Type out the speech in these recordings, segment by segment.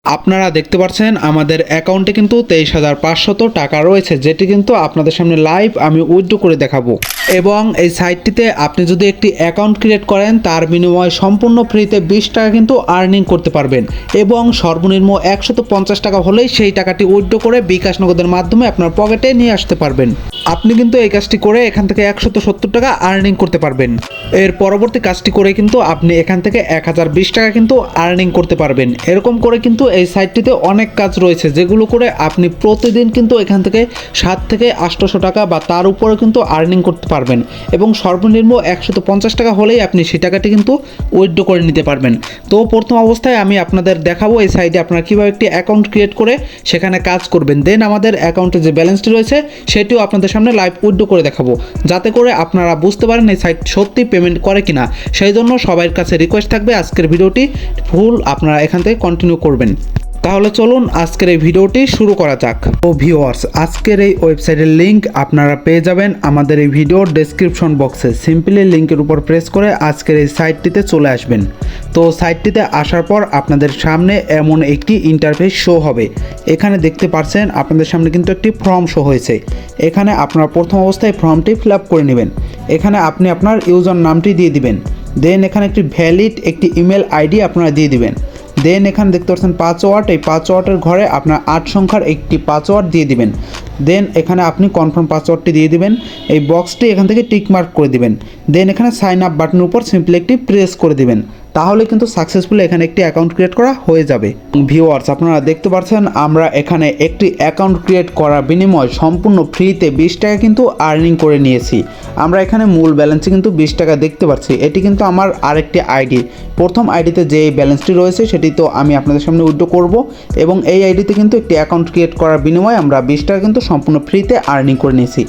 আপনারা দেখতে পাচ্ছেন আমাদের অ্যাকাউন্টে কিন্তু 23,500 টাকা রয়েছে, যেটি কিন্তু আপনাদের সামনে লাইভ আমি উইথড্র করে দেখাবো। এবং এই সাইটটিতে আপনি যদি একটি অ্যাকাউন্ট ক্রিয়েট করেন তার বিনিময়ে সম্পূর্ণ ফ্রিতে 20 টাকা কিন্তু আর্নিং করতে পারবেন এবং সর্বনিম্ন 150 টাকা হলেই সেই টাকাটি উইথড্র করে বিকাশ নগদের মাধ্যমে আপনার পকেটে নিয়ে আসতে পারবেন। আপনি কিন্তু এই কাজটি করে এখান থেকে 170 টাকা আর্নিং করতে পারবেন। এর পরবর্তী কাজটি করে কিন্তু আপনি এখান থেকে 1020 টাকা কিন্তু আর্নিং করতে পারবেন। এরকম করে কিন্তু এই সাইটটিতে অনেক কাজ রয়েছে, যেগুলো করে আপনি প্রতিদিন কিন্তু এখান থেকে 7 থেকে 800 টাকা বা তার উপরে কিন্তু আর্নিং করতে পারবেন এবং সর্বনিম্ন 150 টাকা হলেই আপনি সেই টাকাটি কিন্তু উইথড্র করে নিতে পারবেন। তো প্রথম অবস্থায় আমি আপনাদের দেখাবো এই সাইটে আপনারা কীভাবে একটি অ্যাকাউন্ট ক্রিয়েট করে সেখানে কাজ করবেন। দেন আমাদের অ্যাকাউন্টে যে ব্যালেন্সটি রয়েছে সেটিও আপনাদের সামনে লাইভ উইথড্র করে দেখাবো, যাতে করে আপনারা বুঝতে পারেন এই সাইট সত্যি পেমেন্ট করে কিনা। সেই জন্য সবার কাছে রিকোয়েস্ট থাকবে আজকের ভিডিওটি ফুল আপনারা এখান থেকে কন্টিনিউ করবেন। তাহলে চলুন আজকের এই ভিডিওটি শুরু করা যাক। তো ভিউয়ার্স, আজকের এই ওয়েবসাইটের লিঙ্ক আপনারা পেয়ে যাবেন আমাদের এই ভিডিওর ডেসক্রিপশন বক্সে। সিম্পলি লিঙ্কের উপর প্রেস করে আজকের এই সাইটটিতে চলে আসবেন। তো সাইটটিতে আসার পর আপনাদের সামনে এমন একটি ইন্টারফেস শো হবে। এখানে দেখতে পাচ্ছেন আপনাদের সামনে কিন্তু একটি ফর্ম শো হয়েছে। এখানে আপনারা প্রথম অবস্থায় ফর্মটি ফিল আপ করে নেবেন। এখানে আপনি আপনার ইউজার নামটি দিয়ে দিবেন। দেন এখানে একটি ভ্যালিড একটি ইমেল আইডি আপনারা দিয়ে দিবেন। দেন এখানে দেখতে পাচ্ছেন পাসওয়ার্ড, এই পাসওয়ার্ডের ঘরে আপনার 8 সংখ্যার একটি পাসওয়ার্ড দিয়ে দিবেন। দেন এখানে আপনি কনফার্ম পাসওয়ার্ডটি দিয়ে দিবেন। এই বক্সটি এখান থেকে টিক মার্ক করে দিবেন। দেন এখানে সাইন আপ বাটনের উপর সিম্পলি একটি প্রেস করে দিবেন। তাহলে কিন্তু সাকসেসফুলি এখানে একটি অ্যাকাউন্ট ক্রিয়েট করা হয়ে যাবে। ভিউয়ার্স, আপনারা দেখতে পাচ্ছেন আমরা এখানে একটি অ্যাকাউন্ট ক্রিয়েট করার বিনিময়ে সম্পূর্ণ ফ্রিতে 20 টাকা কিন্তু আর্নিং করে নিয়েছি। আমরা এখানে মূল ব্যালেন্সে কিন্তু 20 টাকা দেখতে পাচ্ছি। এটি কিন্তু আমার আরেকটি আইডি। প্রথম আইডিতে যে ব্যালেন্সটি রয়েছে সেটি তো আমি আপনাদের সামনে উইথড্র করব এবং এই আইডিতে কিন্তু একটি অ্যাকাউন্ট ক্রিয়েট করার বিনিময়ে আমরা 20 টাকা কিন্তু সম্পূর্ণ ফ্রিতে আর্নিং করে নিয়েছি।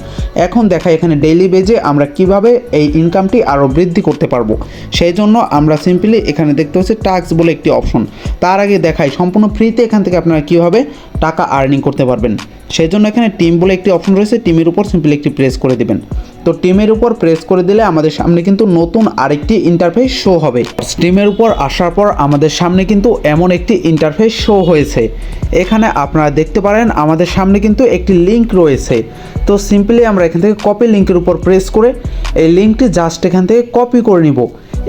এখন দেখাই এখানে ডেইলি বেজে আমরা কিভাবে এই ইনকামটি আরও বৃদ্ধি করতে পারবো। সেই জন্য আমরা সিম্পলি এখানে দেখতে পাচ্ছি টাস্ক বলে একটি অপশন। তার আগে দেখাই সম্পূর্ণ ফ্রিতে এখান থেকে আপনারা কীভাবে টাকা আর্নিং করতে পারবেন। সেই জন্য এখানে টিম বলে একটি অপশন রয়েছে, টিমের উপর সিম্পলি একটি প্রেস করে দেবেন। তো টিমের উপর প্রেস করে দিলে আমাদের সামনে কিন্তু নতুন আরেকটি ইন্টারফেস শো হবে। টিমের উপর আসার পর আমাদের সামনে কিন্তু এমন একটি ইন্টারফেস শো হয়েছে। এখানে আপনারা দেখতে পারেন আমাদের সামনে কিন্তু একটি লিঙ্ক রয়েছে। তো সিম্পলি আমরা এখান থেকে কপি লিঙ্কের উপর প্রেস করে এই লিঙ্কটি জাস্ট এখান থেকে কপি করে নিব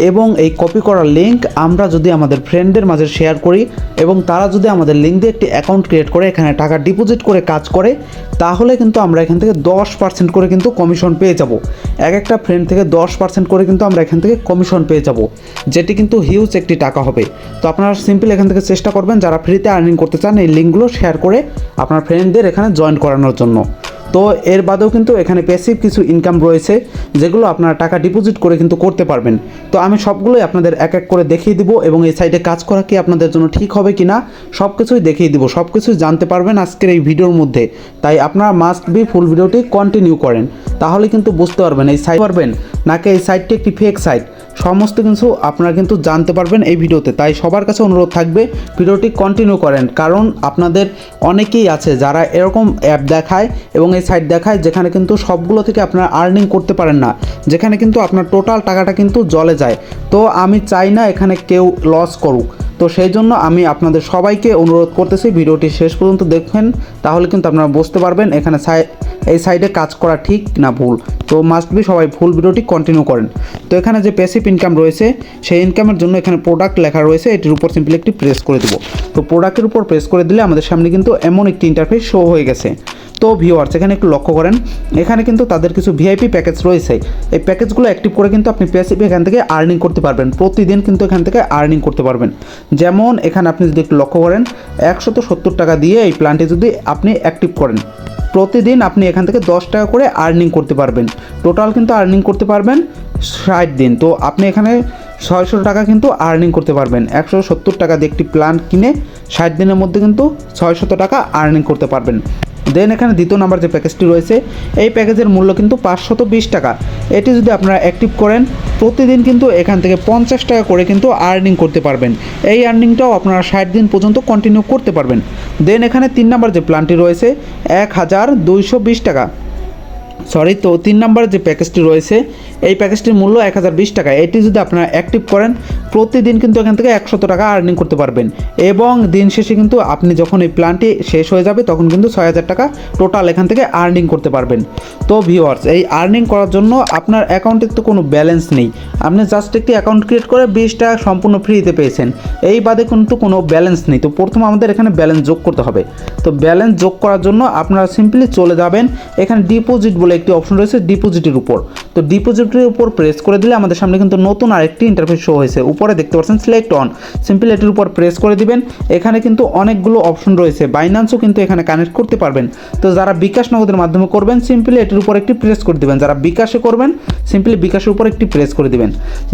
এবং এই কপি করা লিঙ্ক আমরা যদি আমাদের ফ্রেন্ডদের মাঝে শেয়ার করি এবং তারা যদি আমাদের লিঙ্ক দিয়ে একটি অ্যাকাউন্ট ক্রিয়েট করে এখানে টাকা ডিপোজিট করে কাজ করে, তাহলে কিন্তু আমরা এখান থেকে 10% করে কিন্তু কমিশন পেয়ে যাব। এক একটা ফ্রেন্ড থেকে 10% করে কিন্তু আমরা এখান থেকে কমিশন পেয়ে যাব, যেটি কিন্তু হিউজ একটি টাকা হবে। তো আপনারা সিম্পলি এখান থেকে চেষ্টা করবেন যারা ফ্রিতে আর্নিং করতে চান এই লিঙ্কগুলো শেয়ার করে আপনার ফ্রেন্ডদের এখানে জয়েন করানোর জন্য। তো এর বাদেও কিন্তু এখানে প্যাসিভ কিছু ইনকাম রয়েছে যেগুলো আপনারা টাকা ডিপোজিট করে কিন্তু করতে পারবেন। তো আমি সবগুলোই আপনাদের এক এক করে দেখিয়ে দিব এবং এই সাইটে কাজ করা কি আপনাদের জন্য ঠিক হবে কি না সব কিছুই দেখিয়ে দিব, সব কিছুই জানতে পারবেন আজকের এই ভিডিওর মধ্যে। তাই আপনারা মাস্ট বি ফুল ভিডিওটি কন্টিনিউ করেন, তাহলে কিন্তু বুঝতে পারবেন এই সাইট পারবেন নাকি এই সাইটটি একটি ফেক সাইট। সমস্ত কিছু আপনারা কিন্তু জানতে পারবেন এই ভিডিওতে। তাই সবার কাছে অনুরোধ থাকবে ভিডিওটি কন্টিনিউ করেন, কারণ আপনাদের অনেকেই আছে যারা এরকম অ্যাপ দেখায় এবং এই সাইট দেখায় যেখানে কিন্তু সবগুলো থেকে আপনারা আর্নিং করতে পারেন না, যেখানে কিন্তু আপনার টোটাল টাকাটা কিন্তু জলে যায়। তো আমি চাই না এখানে কেউ লস করুক। তো সেই জন্য আমি আপনাদের সবাইকে অনুরোধ করতেছি ভিডিওটি শেষ পর্যন্ত দেখবেন, তাহলে কিন্তু আপনারা বুঝতে পারবেন এখানে এই সাইডে কাজ করা ঠিক না ভুল। তো মাস্ট বি সবাই ফুল ভিডিওটি কন্টিনিউ করেন। তো এখানে যে প্যাসিভ ইনকাম রয়েছে সেই ইনকামের জন্য এখানে প্রোডাক্ট লেখা রয়েছে, এটির উপর সিম্পলি একটি প্রেস করে দেবো। তো প্রোডাক্টের উপর প্রেস করে দিলে আমাদের সামনে কিন্তু এমন একটি ইন্টারফেস শো হয়ে গেছে। তো ভিউয়ার্স, এখানে একটু লক্ষ্য করেন এখানে কিন্তু তাদের কিছু ভিআইপি প্যাকেজ রয়েছে। এই প্যাকেজগুলো অ্যাক্টিভ করে কিন্তু আপনি প্যাসিভ এখান থেকে আর্নিং করতে পারবেন, প্রতিদিন কিন্তু এখান থেকে আর্নিং করতে পারবেন। যেমন এখানে আপনি যদি একটু লক্ষ্য করেন 170 টাকা দিয়ে এই প্ল্যানটি যদি আপনি অ্যাক্টিভ করেন, প্রতিদিন আপনি এখান থেকে 10 টাকা করে আর্নিং করতে পারবেন। টোটাল কিন্তু আর্নিং করতে পারবেন 60 দিন। তো আপনি এখানে 600 টাকা কিন্তু আর্নিং করতে পারবেন। 170 টাকা দিয়ে একটি প্ল্যান কিনে 60 দিনের মধ্যে কিন্তু 600 টাকা আর্নিং করতে পারবেন। দেন এখানে দ্বিতীয় নাম্বার যে প্যাকেজটি রয়েছে এই প্যাকেজের মূল্য কিন্তু 520 টাকা। এটি যদি আপনারা অ্যাক্টিভ করেন প্রতিদিন কিন্তু এখান থেকে 50 টাকা করে কিন্তু আর্নিং করতে পারবেন। এই আর্নিংটাও আপনারা 60 দিন পর্যন্ত কন্টিনিউ করতে পারবেন। দেন এখানে 3 নাম্বার যে প্ল্যানটি রয়েছে 1220 টাকা। তো 3 নম্বর যে প্যাকেজটি রয়েছে এই প্যাকেজটির মূল্য 1020 টাকা। এটি যদি আপনারা অ্যাক্টিভ করেন প্রতিদিন কিন্তু এখান থেকে 100 টাকা আর্নিং করতে পারবেন এবং দিন শেষে কিন্তু আপনি যখন এই প্ল্যানটি শেষ হয়ে যাবে তখন কিন্তু 6000 টাকা টোটাল এখান থেকে আর্নিং করতে পারবেন। তো ভিউয়ার্স, এই আর্নিং করার জন্য আপনার অ্যাকাউন্টে তো কোনো ব্যালেন্স নেই, আপনি জাস্ট একটি অ্যাকাউন্ট ক্রিয়েট করে 20 টাকা সম্পূর্ণ ফ্রিতে পেয়েছেন, এই বাদে কিন্তু কোনো ব্যালেন্স নেই। তো প্রথম আমাদের এখানে ব্যালেন্স যোগ করতে হবে। তো ব্যালেন্স যোগ করার জন্য আপনারা সিম্পলি চলে যাবেন এখানে ডিপোজিট বলে একটি অপশন রয়েছে ডিপোজিটের উপর। তো ডিপোজিটের উপর প্রেস করে দিলে আমাদের সামনে কিন্তু নতুন আরেকটি ইন্টারফেস শো হয়েছে, উপরে দেখতে পাচ্ছেন সিলেক্ট অন, সিম্পলি এটির উপর প্রেস করে দিবেন। এখানে কিন্তু অনেকগুলো অপশন রয়েছে, বাইন্যান্সও কিন্তু এখানে কানেক্ট করতে পারবেন। তো যারা বিকাশ নগদের মাধ্যমে করবেন সিম্পলি এটির উপর একটি প্রেস করে দিবেন, যারা বিকাশে করবেন সিম্পলি বিকাশের উপর একটি প্রেস করে দিবেন।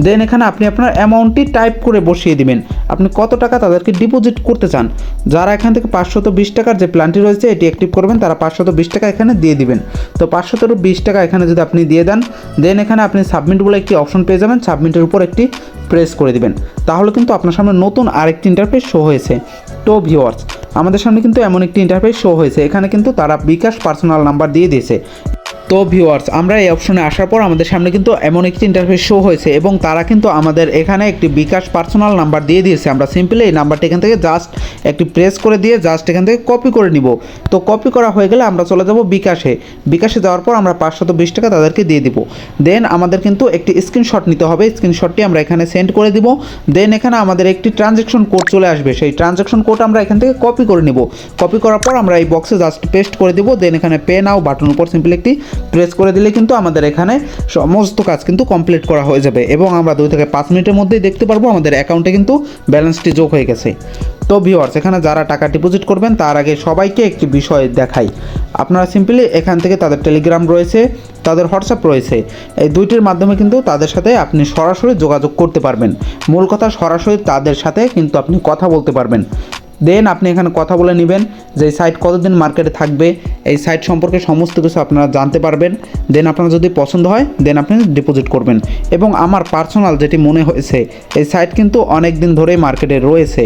দেন এখানে আপনি আপনার অ্যামাউন্টটি টাইপ করে বসিয়ে দিবেন, আপনি কত টাকা তাদেরকে ডিপোজিট করতে চান। যারা এখান থেকে 520 টাকার যে প্ল্যানটি রয়েছে এটি অ্যাক্টিভ করবেন তারা 520 টাকা এখানে দিয়ে দিবেন। তো 520 টাকা এখানে যদি আপনি দিয়ে দেন দেন এখানে আপনি সাবমিট বলে একটি অপশন পেয়ে যাবেন, সাবমিটের উপর একটি প্রেস করে দিবেন, তাহলে কিন্তু আপনার সামনে নতুন আরেকটি ইন্টারফেস শো হয়েছে। তো ভিউয়ার্স, আমাদের সামনে কিন্তু এমন একটি ইন্টারফেস শো হয়েছে, এখানে কিন্তু তারা বিকাশ পার্সোনাল নাম্বার দিয়ে দিয়েছে। তো ভিউয়ার্স, আমরা এই অপশনে আসার পর আমাদের সামনে কিন্তু এমন একটি ইন্টারফেস শো হয়েছে এবং তারা কিন্তু আমাদের এখানে একটি বিকাশ পার্সোনাল নাম্বার দিয়ে দিয়েছে। আমরা সিম্পলি এই নাম্বারটি এখান থেকে জাস্ট একটি প্রেস করে দিয়ে জাস্ট এখান থেকে কপি করে নিব। তো কপি করা হয়ে গেলে আমরা চলে যাব বিকাশে যাওয়ার পর আমরা 520 টাকা তাদেরকে দিয়ে দিব। দেন আমাদের কিন্তু একটি স্ক্রিনশট নিতে হবে, স্ক্রিনশটটি আমরা এখানে সেন্ড করে দিব। দেন এখানে আমাদের একটি ট্রানজ্যাকশন কোড চলে আসবে, সেই ট্রানজ্যাকশন কোড আমরা এখান থেকে কপি করে নিব। কপি করার পর আমরা এই বক্সে জাস্ট পেস্ট করে দিব। দেন এখানে পে নাও বাটনের উপর সিম্পলি একটি প্রেস করে দিলে কিন্তু আমাদের এখানে সমস্ত কাজ কিন্তু কমপ্লিট করা হয়ে যাবে এবং আমরা 2 থেকে 5 মিনিটের মধ্যেই দেখতে পারবো আমাদের অ্যাকাউন্টে কিন্তু ব্যালেন্সটি যোগ হয়ে গেছে। তো ভিউয়ার্স, এখানে যারা টাকা ডিপোজিট করবেন তার আগে সবাইকে একটি বিষয় দেখাই। আপনারা সিম্পলি এখান থেকে তাদের টেলিগ্রাম রয়েছে, তাদের হোয়াটসঅ্যাপ রয়েছে, এই দুইটির মাধ্যমে কিন্তু তাদের সাথে আপনি সরাসরি যোগাযোগ করতে পারবেন। মূল কথা, সরাসরি তাদের সাথে কিন্তু আপনি কথা বলতে পারবেন। দেন আপনি এখানে কথা বলে নেবেন যে এই সাইট কতদিন মার্কেটে থাকবে, এই সাইট সম্পর্কে সমস্ত কিছু আপনারা জানতে পারবেন। দেন আপনার যদি পছন্দ হয় দেন আপনি ডিপোজিট করবেন। এবং আমার পার্সোনাল যেটি মনে হয়েছে, এই সাইট কিন্তু অনেক দিন ধরেই মার্কেটে রয়েছে।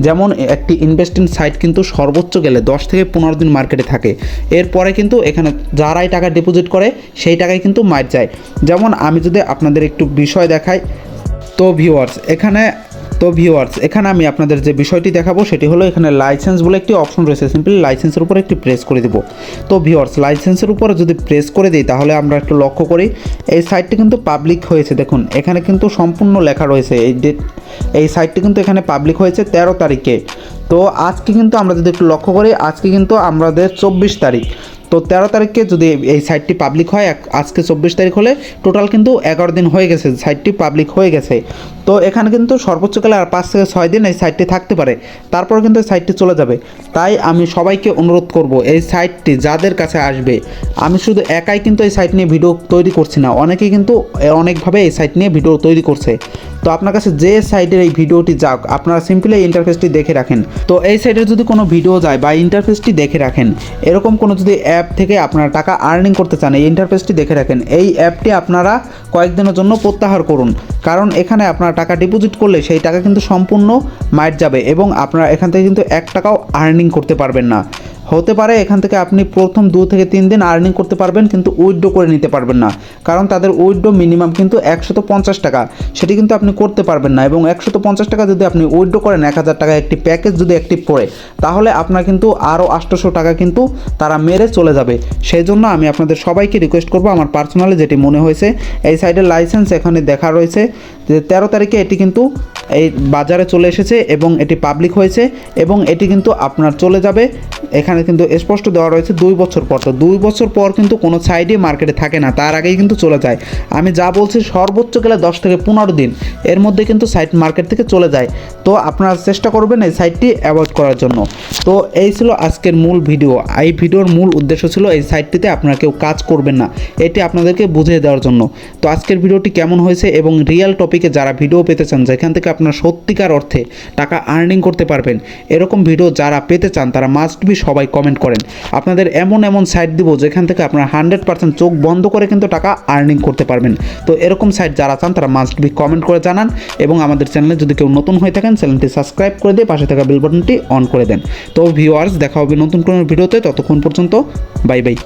যেমন একটি ইনভেস্টিং সাইট কিন্তু সর্বোচ্চ গেলে 10 থেকে 15 দিন মার্কেটে থাকে, এরপরে কিন্তু এখানে যারাই টাকা ডিপোজিট করে সেই টাকাই কিন্তু মার যায়। যেমন আমি যদি আপনাদের একটু বিষয় দেখাই, তো ভিউয়ার্স এখানে আমি আপনাদের যে বিষয়টি দেখাবো সেটি হলো এখানে লাইসেন্স বলে একটি অপশন রয়েছে, সিম্পলি লাইসেন্সের উপর একটি প্রেস করে দেব। তো ভিউয়ার্স, লাইসেন্সের উপরে যদি প্রেস করে দিই তাহলে আমরা একটু লক্ষ্য করি এই সাইটটি কিন্তু পাবলিক হয়েছে। দেখুন এখানে কিন্তু সম্পূর্ণ লেখা রয়েছে এই সাইটটি কিন্তু এখানে পাবলিক হয়েছে 13 তারিখে। তো আজকে কিন্তু আমরা যদি একটু লক্ষ্য করি আজকে কিন্তু আমাদের 24 তারিখ। তো 13 তারিখে যদি এই সাইটটি পাবলিক হয়, আজকে 24 তারিখ হলে টোটাল কিন্তু 11 দিন হয়ে গেছে সাইটটি পাবলিক হয়ে গেছে। তো এখানে কিন্তু সর্বোচ্চ কালে আর 5 থেকে 6 দিন এই সাইটটি থাকতে পারে, তারপর কিন্তু এই সাইটটি চলে যাবে। তাই আমি সবাইকে অনুরোধ করব এই সাইটটি যাদের কাছে আসবে, আমি শুধু একাই কিন্তু এই সাইট নিয়ে ভিডিও তৈরি করছি না, অনেকেই কিন্তু অনেকভাবে এই সাইট নিয়ে ভিডিও তৈরি করছে। তো আপনার কাছে যে সাইটের এই ভিডিওটি যাক, আপনারা সিম্পলি এই ইন্টারফেসটি দেখে রাখেন। তো এই সাইটের যদি কোনো ভিডিও যায় বা ইন্টারফেসটি দেখে রাখেন, এরকম কোনো যদি অ্যাপ থেকে আপনারা টাকা আর্নিং করতে চান এই ইন্টারফেসটি দেখে রাখেন। এই অ্যাপটি আপনারা কয়েকদিনের জন্য প্রত্যাহার করুন, কারণ এখানে আপনারা টাকা ডিপোজিট করলে সেই টাকা কিন্তু সম্পূর্ণ মাইট যাবে এবং আপনারা এখান থেকে কিন্তু 1 টাকাও আর্নিং করতে পারবেন না। হতে পারে এখান থেকে আপনি প্রথম 2 থেকে 3 দিন আর্নিং করতে পারবেন কিন্তু উইথড্র করে নিতে পারবেন না, কারণ তাদের উইথড্র মিনিমাম কিন্তু 150 টাকা, সেটি কিন্তু আপনি করতে পারবেন না। এবং 150 টাকা যদি আপনি উইথড্র করেন 1000 টাকা একটি প্যাকেজ যদি অ্যাক্টিভ করে, তাহলে আপনার কিন্তু আরও 800 টাকা কিন্তু তারা মেরে চলে যাবে। সেই জন্য আমি আপনাদের সবাইকে রিকোয়েস্ট করবো, আমার পার্সোনালি যেটি মনে হয়েছে এই সাইডের লাইসেন্স এখানে দেখা রয়েছে যে 13 তারিখে এটি কিন্তু এই বাজারে চলে এসেছে এবং এটি পাবলিক হয়েছে এবং এটি কিন্তু আপনার চলে যাবে। এখানে কিন্তু স্পষ্ট দেওয়া রয়েছে 2 বছর পর। তো 2 বছর পর কিন্তু কোনো সাইডই মার্কেটে থাকে না, তার আগেই কিন্তু চলে যায়। আমি যা বলছি সর্বোচ্চ গেলে 10 থেকে 15 দিন এর মধ্যে কিন্তু সাইট মার্কেট থেকে চলে যায়। তো আপনারা চেষ্টা করবেন এই সাইটটি অ্যাভয়েড করার জন্য। তো এই ছিল আজকের মূল ভিডিও। এই ভিডিওর মূল উদ্দেশ্য ছিল এই সাইটটিতে আপনারা কেউ কাজ করবেন না, এটি আপনাদেরকে বুঝিয়ে দেওয়ার জন্য। তো আজকের ভিডিওটি কেমন হয়েছে এবং রিয়েল টপিকে যারা ভিডিও পেতে চান যেখান থেকে আপনারা সত্যিকার অর্থে টাকা আর্নিং করতে পারবেন, এরকম ভিডিও যারা পেতে চান তারা মাস্ট বি সবাই কমেন্ট করেন। আপনাদের এমন সাইট দিব যেখান থেকে আপনারা 100% চোখ বন্ধ করে কিন্তু টাকা আর্নিং করতে পারবেন। তো এরকম সাইট যারা চান তারা মাস্ট বি কমেন্ট করে জানান এবং আমাদের চ্যানেলে যদি কেউ নতুন হয়ে থাকেন চ্যানেলটি সাবস্ক্রাইব করে দিয়ে পাশে থাকা বেল বাটনটি অন করে দেন। তো ভিউয়ার্স, দেখা হবে নতুন কোনো ভিডিওতে, ততক্ষণ পর্যন্ত বাই বাই।